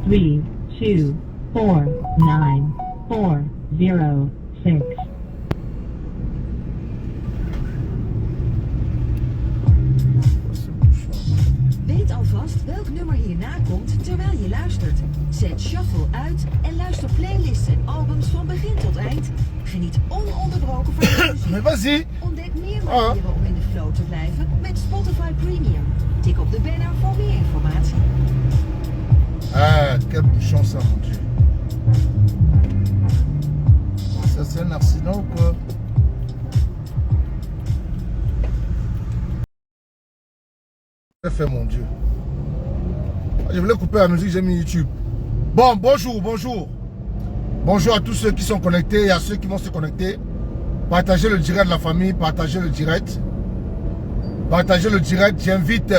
3, 2, 4, 9, 4, 0, 6. Weet alvast welk nummer hierna komt terwijl je luistert. Zet shuffle uit en luister playlists en albums van begin tot eind. Geniet ononderbroken van de muziek. Mais vas-y. Ontdek meer manieren om in de flow te blijven met Spotify Premium. Tik op de banner voor meer informatie. Ah, quel bouchon ça, mon Dieu. Ça, c'est un accident ou quoi? Fait, mon Dieu. Je voulais couper la musique, j'ai mis YouTube. Bon, bonjour, bonjour. Bonjour à tous ceux qui sont connectés et à ceux qui vont se connecter. Partagez le direct de la famille, partagez le direct. Partagez le direct, j'invite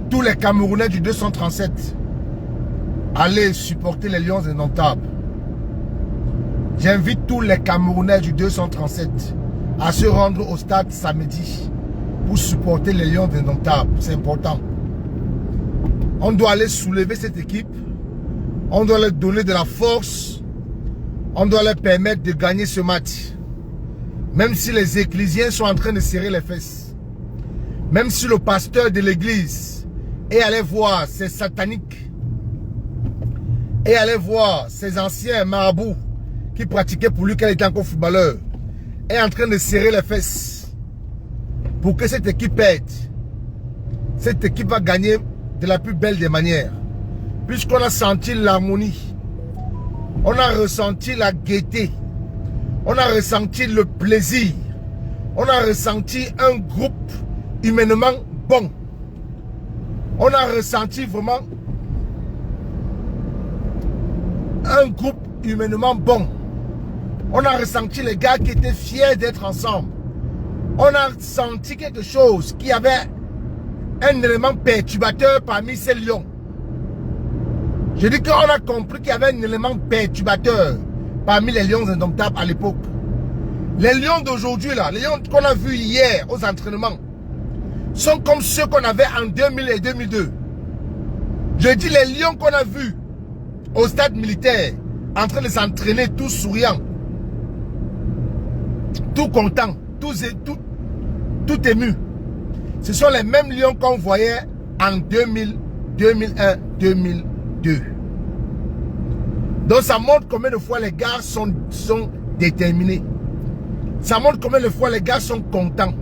tous les Camerounais du 237 à aller supporter les Lions indomptables. J'invite tous les Camerounais du 237 à se rendre au stade samedi pour supporter les Lions indomptables. C'est important. On doit aller soulever cette équipe. On doit leur donner de la force. On doit leur permettre de gagner ce match. Même si les ecclésiens sont en train de serrer les fesses. Même si le pasteur de l'église est allé voir ses sataniques. Et allé voir ses anciens marabouts qui pratiquaient pour lui quand il était encore footballeur. Est en train de serrer les fesses. Pour que cette équipe perde. Cette équipe va gagner de la plus belle des manières. Puisqu'on a senti l'harmonie. On a ressenti la gaieté. On a ressenti le plaisir. On a ressenti un groupe humainement bon. On a ressenti vraiment un groupe humainement bon. On a ressenti les gars qui étaient fiers d'être ensemble. On a senti quelque chose qui avait un élément perturbateur parmi ces lions. Je dis qu'on a compris qu'il y avait un élément perturbateur parmi les lions indomptables à l'époque. Les lions d'aujourd'hui, là, les lions qu'on a vus hier aux entraînements, sont comme ceux qu'on avait en 2000 et 2002. Je dis les lions qu'on a vus au stade militaire, en train de s'entraîner, tous souriants, tout contents, tout émus. Ce sont les mêmes lions qu'on voyait en 2000, 2001, 2002. Donc ça montre combien de fois les gars sont déterminés. Ça montre combien de fois les gars sont contents.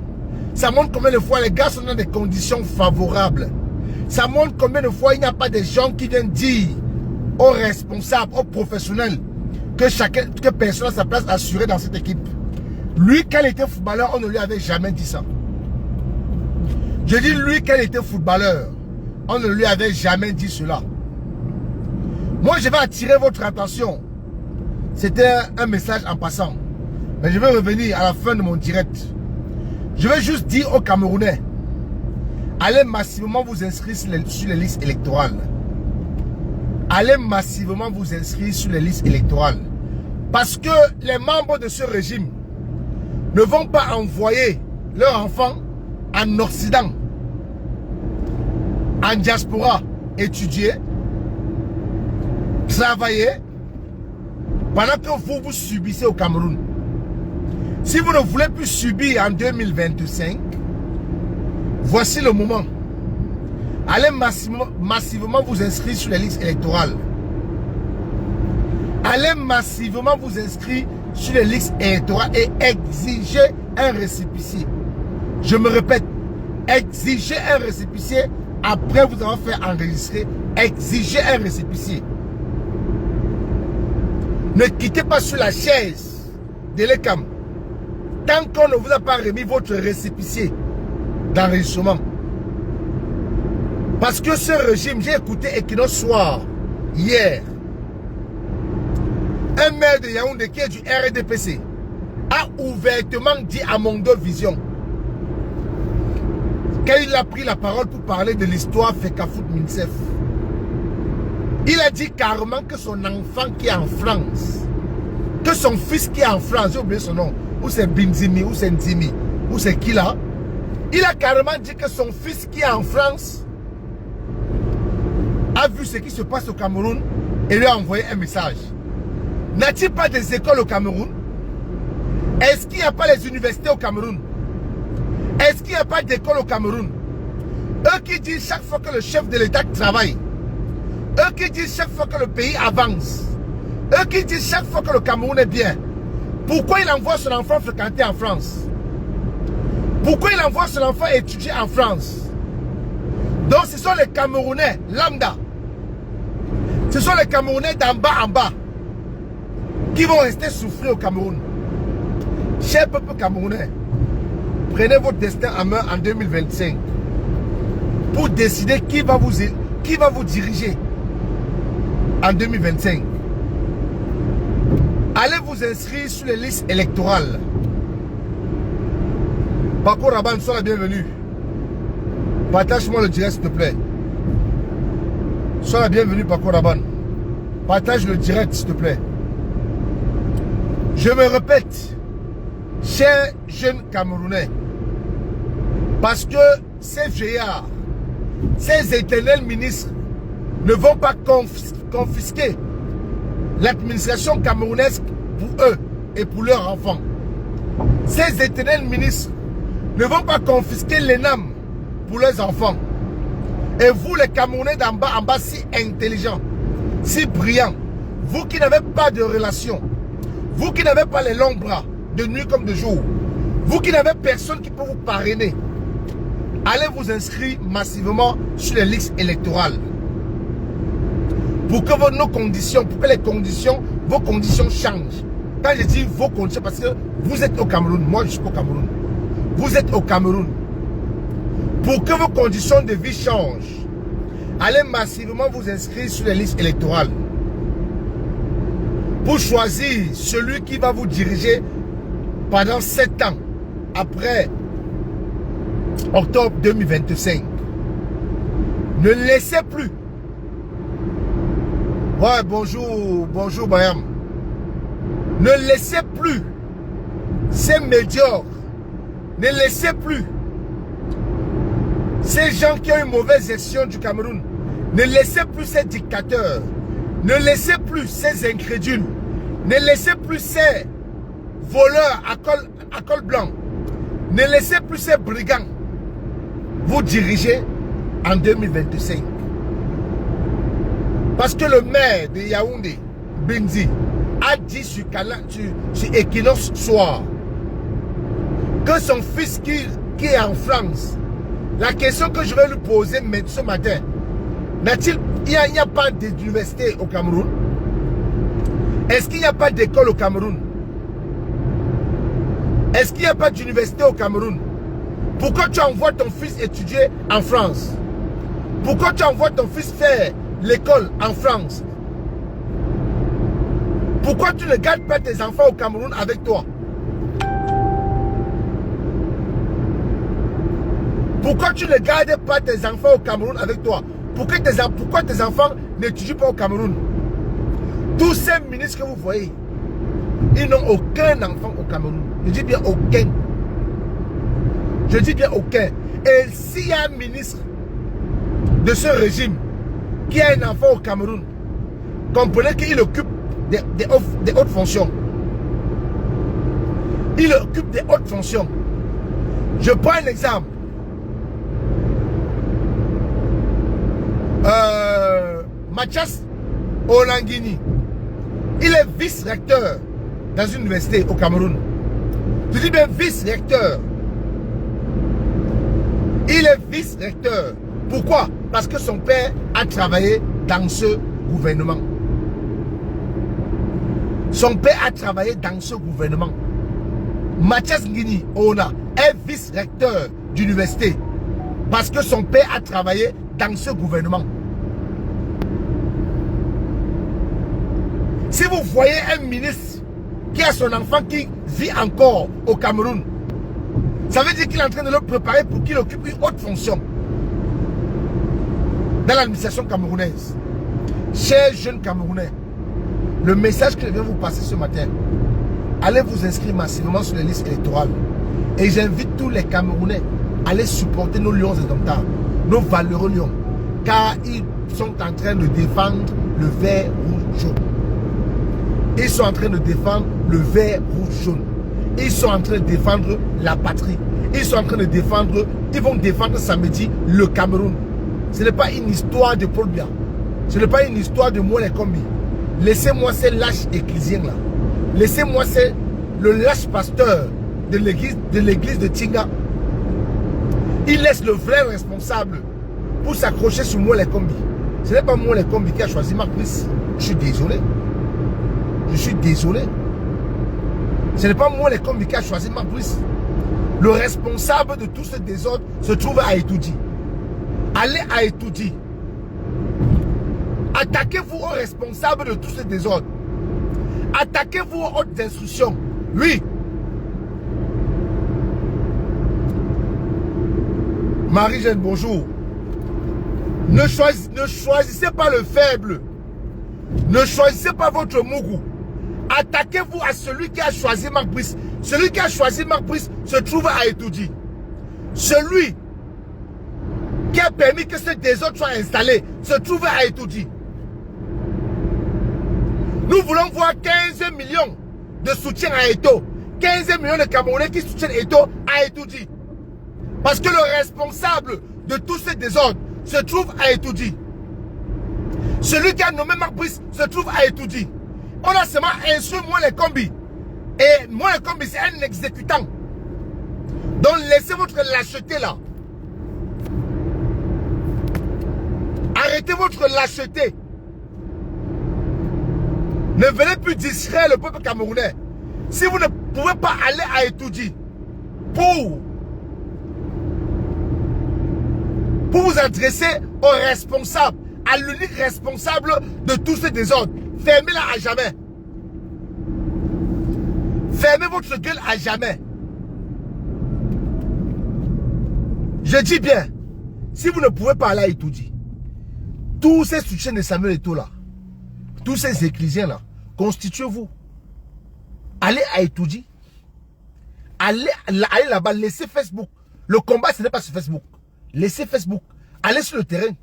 Ça montre combien de fois les gars sont dans des conditions favorables. Ça montre combien de fois il n'y a pas des gens qui viennent dire aux responsables, aux professionnels que personne a sa place assurée dans cette équipe. Lui, quand il était footballeur, on ne lui avait jamais dit ça. Je dis lui, quand il était footballeur, on ne lui avait jamais dit cela. Moi, je vais attirer votre attention. C'était un message en passant. Mais je vais revenir à la fin de mon direct. Je vais juste dire aux Camerounais, allez massivement vous inscrire sur les listes électorales. Allez massivement vous inscrire sur les listes électorales. Parce que les membres de ce régime ne vont pas envoyer leurs enfants en Occident, en diaspora, étudier, travailler, pendant que vous subissez au Cameroun. Si vous ne voulez plus subir en 2025, voici le moment. Allez massivement vous inscrire sur les listes électorales. Allez massivement vous inscrire sur les listes électorales et exigez un récépissé. Je me répète, exigez un récépissé après vous avoir fait enregistrer. Exigez un récépissé. Ne quittez pas sur la chaise de l'ECAM tant qu'on ne vous a pas remis votre récépissé d'enregistrement. Parce que ce régime, j'ai écouté Equinox Soir hier. Un maire de Yaoundé qui est du RDPC a ouvertement dit à Mondo Vision, quand il a pris la parole pour parler de l'histoire Fekafout Minsef, il a dit carrément que son enfant qui est en France, que son fils qui est en France, j'ai oublié son nom, ou c'est Binzimi, ou c'est Nzimi, ou c'est qui là, il a carrément dit que son fils qui est en France a vu ce qui se passe au Cameroun et lui a envoyé un message. N'a-t-il pas des écoles au Cameroun? Est-ce qu'il n'y a pas les universités au Cameroun? Est-ce qu'il n'y a pas d'école au Cameroun? Eux qui disent chaque fois que le chef de l'État travaille, eux qui disent chaque fois que le pays avance, eux qui disent chaque fois que le Cameroun est bien, pourquoi il envoie son enfant fréquenter en France? Pourquoi il envoie son enfant étudier en France? Donc ce sont les Camerounais lambda, ce sont les Camerounais d'en bas en bas qui vont rester souffrir au Cameroun. Cher peuple camerounais, prenez votre destin en main en 2025 pour décider qui va vous diriger en 2025. Allez vous inscrire sur les listes électorales. Paco Rabanne, sois la bienvenue. Partage-moi le direct s'il te plaît. Sois la bienvenue Paco Rabanne. Partage le direct s'il te plaît. Je me répète, chers jeunes Camerounais, parce que ces vieillards, ces éternels ministres ne vont pas confisquer l'administration camerounaise pour eux et pour leurs enfants. Ces éternels ministres ne vont pas confisquer l'ENAM pour leurs enfants. Et vous les Camerounais d'en bas en bas si intelligents, si brillants, vous qui n'avez pas de relation, vous qui n'avez pas les longs bras, de nuit comme de jour, vous qui n'avez personne qui peut vous parrainer, allez vous inscrire massivement sur les listes électorales. Pour que nos conditions, pour que les conditions, vos conditions changent. Quand je dis vos conditions, parce que vous êtes au Cameroun, moi je suis au Cameroun. Vous êtes au Cameroun. Pour que vos conditions de vie changent, allez massivement vous inscrire sur les listes électorales. Pour choisir celui qui va vous diriger pendant 7 ans après octobre 2025. Ne laissez plus. Ouais, bonjour Bayam. Ne laissez plus ces médiocres. Ne laissez plus ces gens qui ont une mauvaise gestion du Cameroun. Ne laissez plus ces dictateurs. Ne laissez plus ces incrédules. Ne laissez plus ces voleurs à col blanc. Ne laissez plus ces brigands vous diriger en 2025. Parce que le maire de Yaoundé, Benzi, a dit sur Equinox Soir que son fils qui est en France, la question que je vais lui poser ce matin, il n'y a pas d'université au Cameroun? Est-ce qu'il n'y a pas d'école au Cameroun? Est-ce qu'il n'y a pas d'université au Cameroun? Pourquoi tu envoies ton fils étudier en France? Pourquoi tu envoies ton fils faire l'école en France? Pourquoi tu ne gardes pas tes enfants au Cameroun avec toi? Pourquoi tu ne gardes pas tes enfants au Cameroun avec toi? Pourquoi tes enfants n'étudient pas au Cameroun? Tous ces ministres que vous voyez, ils n'ont aucun enfant au Cameroun. Je dis bien aucun. Je dis bien aucun. Et s'il y a un ministre de ce régime qui a un enfant au Cameroun, comprenez qu'il occupe des hautes fonctions. Il occupe des hautes fonctions. Je prends un exemple. Mathias Olangini, il est vice-recteur dans une université au Cameroun. Je dis bien vice-recteur. Il est vice-recteur. Pourquoi? Parce que son père a travaillé dans ce gouvernement. Son père a travaillé dans ce gouvernement. Mathias Ngini Ona est vice-recteur d'université parce que son père a travaillé dans ce gouvernement. Si vous voyez un ministre qui a son enfant qui vit encore au Cameroun, ça veut dire qu'il est en train de le préparer pour qu'il occupe une haute fonction dans l'administration camerounaise. Chers jeunes Camerounais, le message que je viens vous passer ce matin, allez vous inscrire massivement sur les listes électorales. Et j'invite tous les Camerounais à aller supporter nos lions indomptables, nos valeureux lions. Car sont en train de défendre le vert, rouge, jaune. Ils sont en train de défendre le vert, rouge, jaune. Ils sont en train de défendre la patrie. Ils sont en train de défendre, ils vont défendre samedi le Cameroun. Ce n'est pas une histoire de Paul Biya. Ce n'est pas une histoire de moi les combis. Laissez-moi ces lâches ecclésiens là. Laissez-moi le lâche pasteur de l'église de Tinga. Il laisse le vrai responsable pour s'accrocher sur moi les combis. Ce n'est pas moi les combis qui a choisi Marc Brice. Je suis désolé. Je suis désolé. Ce n'est pas moi les combis qui a choisi Marc Brice. Le responsable de tout ce désordre se trouve à Etoudi. Allez à Etoudi. Attaquez-vous aux responsables de tout ce désordre. Attaquez-vous aux hautes instructions. Oui. Marie-Jeanne, bonjour. Ne choisissez pas le faible. Ne choisissez pas votre mougou. Attaquez-vous à celui qui a choisi Marc Brice. Celui qui a choisi Marc Brice se trouve à Etoudi. Celui qui a permis que ce désordre soit installé se trouve à Etoudi. Nous voulons voir 15 millions de soutien à Eto. 15 millions de Camerounais qui soutiennent Eto à Etoudi. Parce que le responsable de tout ce désordre se trouve à Etoudi. Celui qui a nommé Marc Brice se trouve à Etoudi. On a seulement instruit moi les combis. Et moi les combis c'est un exécutant. Donc laissez votre lâcheté là. Arrêtez votre lâcheté. Ne venez plus distraire le peuple camerounais. Si vous ne pouvez pas aller à Etoudi pour vous adresser aux responsables, à l'unique responsable de tout ce désordre, fermez-la à jamais. Fermez votre gueule à jamais. Je dis bien, si vous ne pouvez pas aller à Etoudi, tous ces soutiens de Samuel Eto'o là, tous ces éclésiens là, constituez-vous. Allez à Etoudi. Allez là-bas, laissez Facebook. Le combat, ce n'est pas sur Facebook. Laissez Facebook. Allez sur le terrain.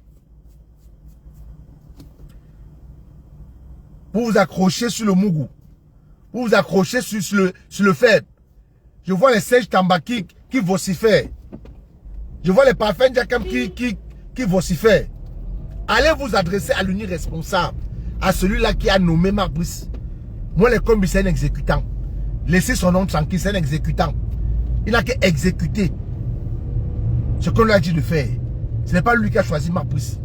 Vous vous accrochez sur le Mougou. Vous vous accrochez sur le faible. Je vois les Serge Tambaki qui vocifèrent. Je vois les parfums Jakam qui vocifèrent. Allez vous adresser à l'unique responsable. À celui-là qui a nommé Marc Brice. Moi, les combis, c'est un exécutant. Laissez son nom tranquille, c'est un exécutant. Il n'a qu'à exécuter ce qu'on lui a dit de faire. Ce n'est pas lui qui a choisi Marc Brice.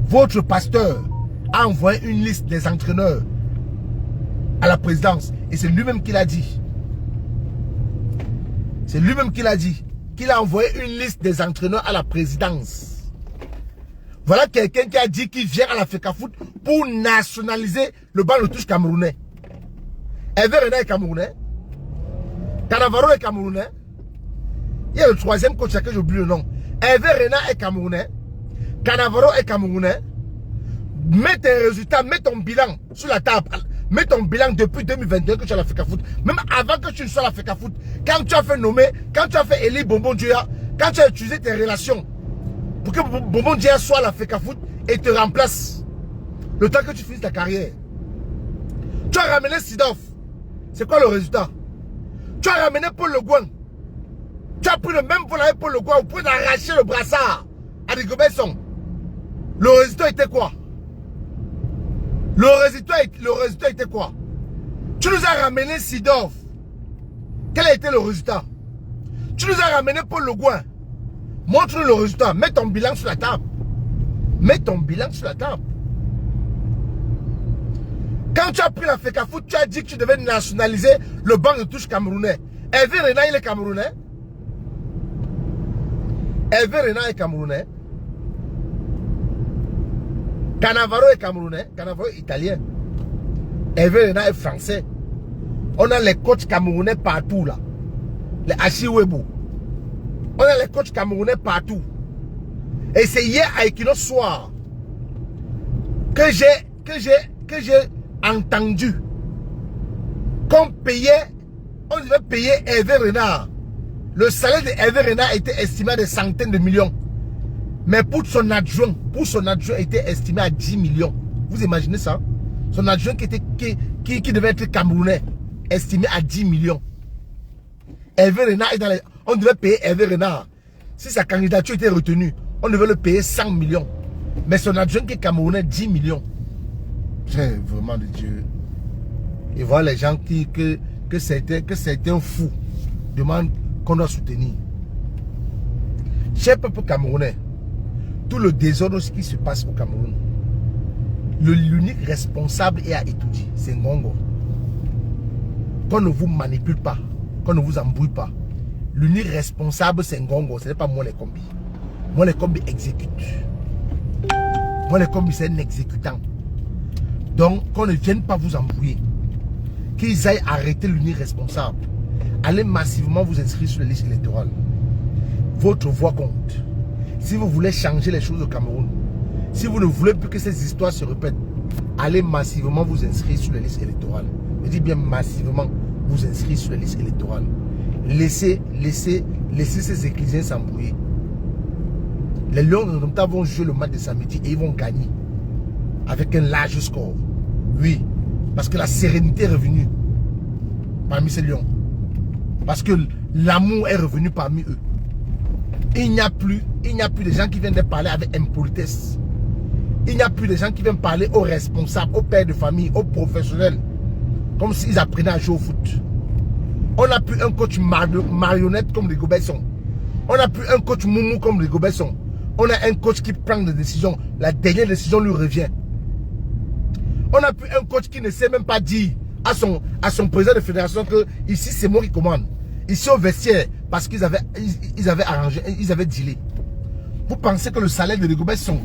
Votre pasteur a envoyé une liste des entraîneurs à la présidence. Et c'est lui-même qui l'a dit. C'est lui-même qui l'a dit. Qu'il a envoyé une liste des entraîneurs à la présidence. Voilà quelqu'un qui a dit qu'il vient à la FECAFOOT pour nationaliser le ballon de touche camerounais. Hervé Renard est camerounais. Cannavaro est camerounais. Il y a le troisième coach que j'oublie le nom. Hervé Renard est camerounais. Cannavaro est camerounais. Mets tes résultats, mets ton bilan sur la table. Mets ton bilan depuis 2022 que tu as la FECAFOOT. Même avant que tu ne sois à la FECAFOOT. Quand tu as fait nommer, quand tu as fait élire Bonbon Dioya, quand tu as utilisé tes relations pour que Bonbon Dioya soit à la FECAFOOT et te remplace le temps que tu finisses ta carrière. Tu as ramené Sidorf. C'est quoi le résultat? Tu as ramené Paul Le Gouin. Tu as pris le même vol avec Paul Le Gouin au point d'arracher le brassard à Rigobert-Song. Le résultat était quoi? Le résultat était quoi? Tu nous as ramené Sidorf. Quel a été le résultat? Tu nous as ramené Paul Le Gouin. Montre-nous le résultat. Mets ton bilan sur la table. Mets ton bilan sur la table. Quand tu as pris la FECAFOOT, tu as dit que tu devais nationaliser le banc de touche camerounais. Hervé Renard, il est camerounais. Hervé Renard est camerounais. Cannavaro est camerounais. Cannavaro est italien. Hervé Renard est français. On a les coachs camerounais partout là. Les Achiwebo. On a les coachs camerounais partout. Et c'est hier à Equinox soir que j'ai entendu qu'on payait, on devait payer Hervé Renard. Le salaire de Hervé Renard était estimé à des centaines de millions. Mais pour son adjoint était estimé à 10 millions. Vous imaginez ça? Son adjoint qui devait être camerounais, estimé à 10 millions. Hervé Renard est dans les... On devait payer Hervé Renard. Si sa candidature était retenue, on devait le payer 100 millions. Mais son adjoint qui est camerounais, 10 millions. C'est vraiment de Dieu. Et voilà les gens qui que certains fous demandent qu'on doit soutenir. Cher peuple camerounais, tout le désordre qui se passe au Cameroun, l'unique responsable est à étudier, c'est Ngongo. Qu'on ne vous manipule pas, qu'on ne vous embrouille pas. L'unique responsable c'est Ngongo, ce n'est pas moi les combis. Moi les combis exécute. Moi les combis c'est un exécutant. Donc qu'on ne vienne pas vous embrouiller. Qu'ils aillent arrêter l'unique responsable. Allez massivement vous inscrire sur les listes électorales. Votre voix compte. Si vous voulez changer les choses au Cameroun, si vous ne voulez plus que ces histoires se répètent, allez massivement vous inscrire sur les listes électorales. Je dis bien massivement vous inscrire sur les listes électorales. Laissez ces éclysiens s'embrouiller. Les Lions de Ndomta vont jouer le match de samedi et ils vont gagner. Avec un large score. Oui. Parce que la sérénité est revenue parmi ces Lions. Parce que l'amour est revenu parmi eux. Il n'y a plus de gens qui viennent de parler avec impolitesse. Il n'y a plus de gens qui viennent parler aux responsables, aux pères de famille, aux professionnels. Comme s'ils apprenaient à jouer au foot. On n'a plus un coach marionnette comme les Gobesson. On n'a plus un coach moumou comme les Gobesson. On a un coach qui prend des décisions. La dernière décision lui revient. On n'a plus un coach qui ne sait même pas dire à son président de fédération que ici c'est moi qui commande. Ici au vestiaire, parce qu'ils avaient arrangé, ils avaient dealé. Vous pensez que le salaire de Rigobert-Song,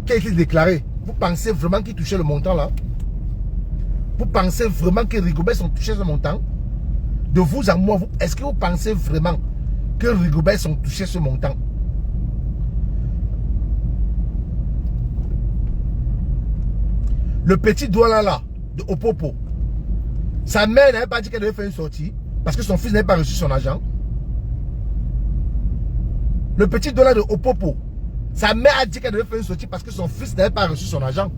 qui a été déclaré, vous pensez vraiment qu'il touchait le montant là? Vous pensez vraiment que Rigobert-Song touchait ce montant? De vous à moi, est-ce que vous pensez vraiment que Rigobert-Song touchait ce montant? Le petit doigt là, de Opopo, sa mère n'avait pas dit qu'elle devait faire une sortie parce que son fils n'avait pas reçu son argent. Le petit dollar de Opopo, sa mère a dit qu'elle devait faire une sortie parce que son fils n'avait pas reçu son argent.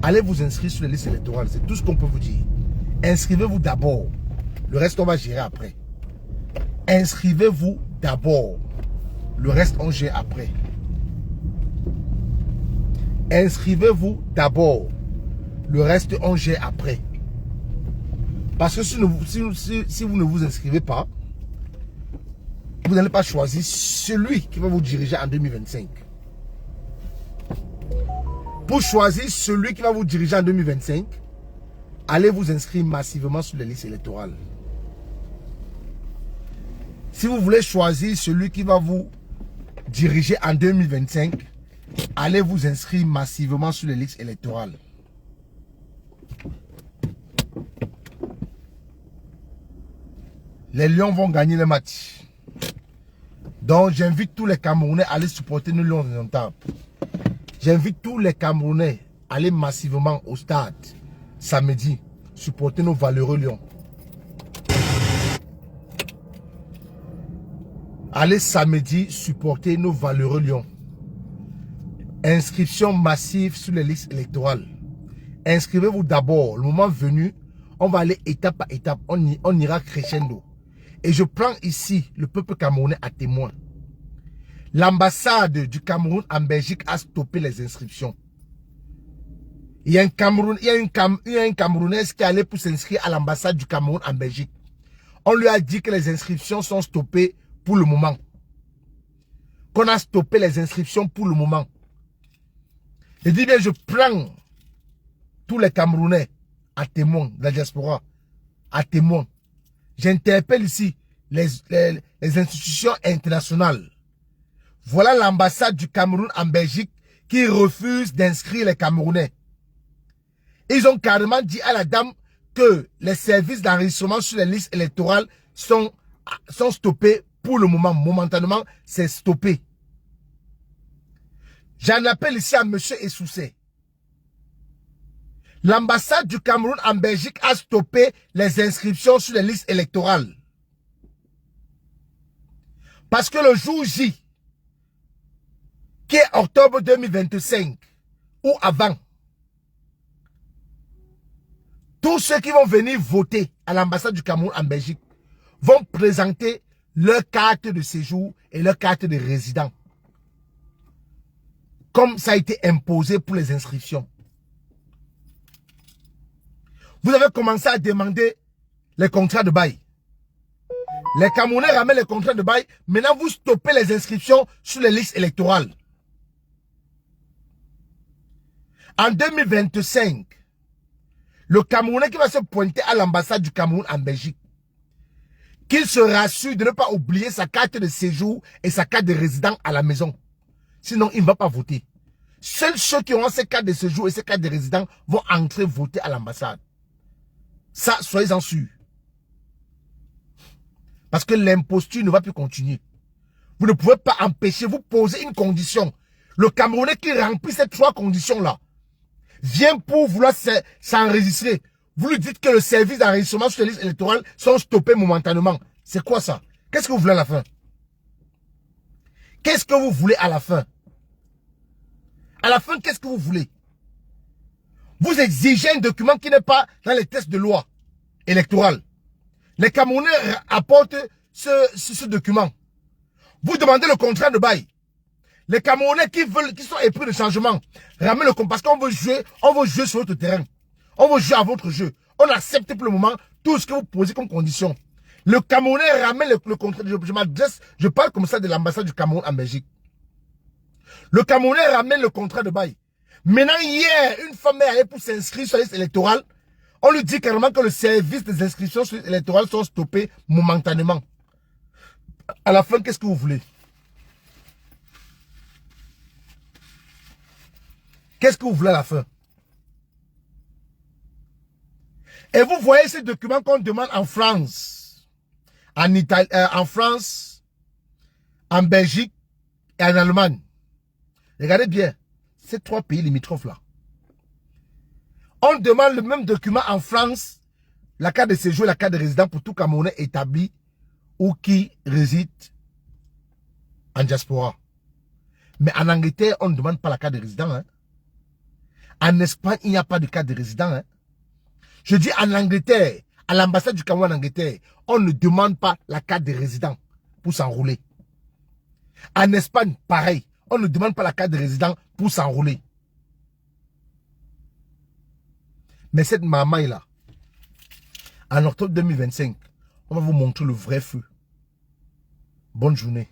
Allez vous inscrire sur les listes électorales, c'est tout ce qu'on peut vous dire. Inscrivez-vous d'abord, le reste on va gérer après. Inscrivez-vous d'abord, le reste on gère après. Inscrivez-vous d'abord. Le reste, on gère après. Parce que si vous ne vous inscrivez pas, vous n'allez pas choisir celui qui va vous diriger en 2025. Pour choisir celui qui va vous diriger en 2025, allez vous inscrire massivement sur les listes électorales. Si vous voulez choisir celui qui va vous diriger en 2025, allez vous inscrire massivement sur les listes électorales. Les Lions vont gagner le match. Donc j'invite tous les Camerounais à aller supporter nos Lions de Ndomta. J'invite tous les Camerounais à aller massivement au stade samedi, supporter nos valeureux Lions. Allez samedi supporter nos valeureux Lions. Inscription massive sur les listes électorales. Inscrivez-vous d'abord. Le moment venu, on va aller étape par étape. On ira crescendo. Et je prends ici le peuple camerounais à témoin. L'ambassade du Cameroun en Belgique a stoppé les inscriptions. Il y a un Camerounais qui est allé pour s'inscrire à l'ambassade du Cameroun en Belgique. On lui a dit que les inscriptions sont stoppées pour le moment. Qu'on a stoppé les inscriptions pour le moment. Je dis bien, je prends tous les Camerounais à témoin de la diaspora, à témoin. J'interpelle ici les institutions internationales. Voilà l'ambassade du Cameroun en Belgique qui refuse d'inscrire les Camerounais. Ils ont carrément dit à la dame que les services d'enregistrement sur les listes électorales sont stoppés pour le moment. Momentanément, c'est stoppé. J'en appelle ici à M. Essoussé. L'ambassade du Cameroun en Belgique a stoppé les inscriptions sur les listes électorales. Parce que le jour J, qui est octobre 2025, ou avant, tous ceux qui vont venir voter à l'ambassade du Cameroun en Belgique vont présenter leur carte de séjour et leur carte de résident. Comme ça a été imposé pour les inscriptions. Vous avez commencé à demander les contrats de bail. Les Camerounais ramènent les contrats de bail. Maintenant, vous stoppez les inscriptions sur les listes électorales. En 2025, le Camerounais qui va se pointer à l'ambassade du Cameroun en Belgique, qu'il se rassure de ne pas oublier sa carte de séjour et sa carte de résident à la maison. Sinon, il ne va pas voter. Seuls ceux qui ont ces cartes de séjour et ces cartes de résident vont entrer voter à l'ambassade. Ça, soyez-en sûrs. Parce que l'imposture ne va plus continuer. Vous ne pouvez pas empêcher, vous posez une condition. Le Camerounais qui remplit ces 3 conditions-là vient pour vouloir s'enregistrer. Vous lui dites que le service d'enregistrement sur les listes électorales sont stoppés momentanément. C'est quoi ça? Qu'est-ce que vous voulez à la fin? Qu'est-ce que vous voulez à la fin? À la fin, qu'est-ce que vous voulez? Vous exigez un document qui n'est pas dans les tests de loi électorale. Les Camerounais apportent ce document. Vous demandez le contrat de bail. Les Camerounais qui sont épris de changement, ramènent le contrat parce qu'on veut jouer sur votre terrain. On veut jouer à votre jeu. On accepte pour le moment tout ce que vous posez comme condition. Le Camerounais ramène le contrat. Je parle comme ça de l'ambassade du Cameroun en Belgique. Le Camerounais ramène le contrat de bail. Maintenant, hier, une femme est allée pour s'inscrire sur la liste électorale. On lui dit carrément que le service des inscriptions sur la liste électorale sont stoppés momentanément. À la fin, qu'est-ce que vous voulez? Qu'est-ce que vous voulez à la fin? Et vous voyez ces documents qu'on demande en France, en Italie, en France, en Belgique et en Allemagne. Regardez bien, ces 3 pays limitrophes là. On demande le même document en France, la carte de séjour et la carte de résident pour tout Camerounais établi ou qui réside en diaspora. Mais en Angleterre, on ne demande pas la carte de résident. Hein. En Espagne, il n'y a pas de carte de résident. Hein. Je dis en Angleterre, à l'ambassade du Cameroun en Angleterre, on ne demande pas la carte de résident pour s'enrouler. En Espagne, pareil, on ne demande pas la carte de résident pour s'enrouler. Mais cette mamaille-là, en octobre 2025, on va vous montrer le vrai feu. Bonne journée.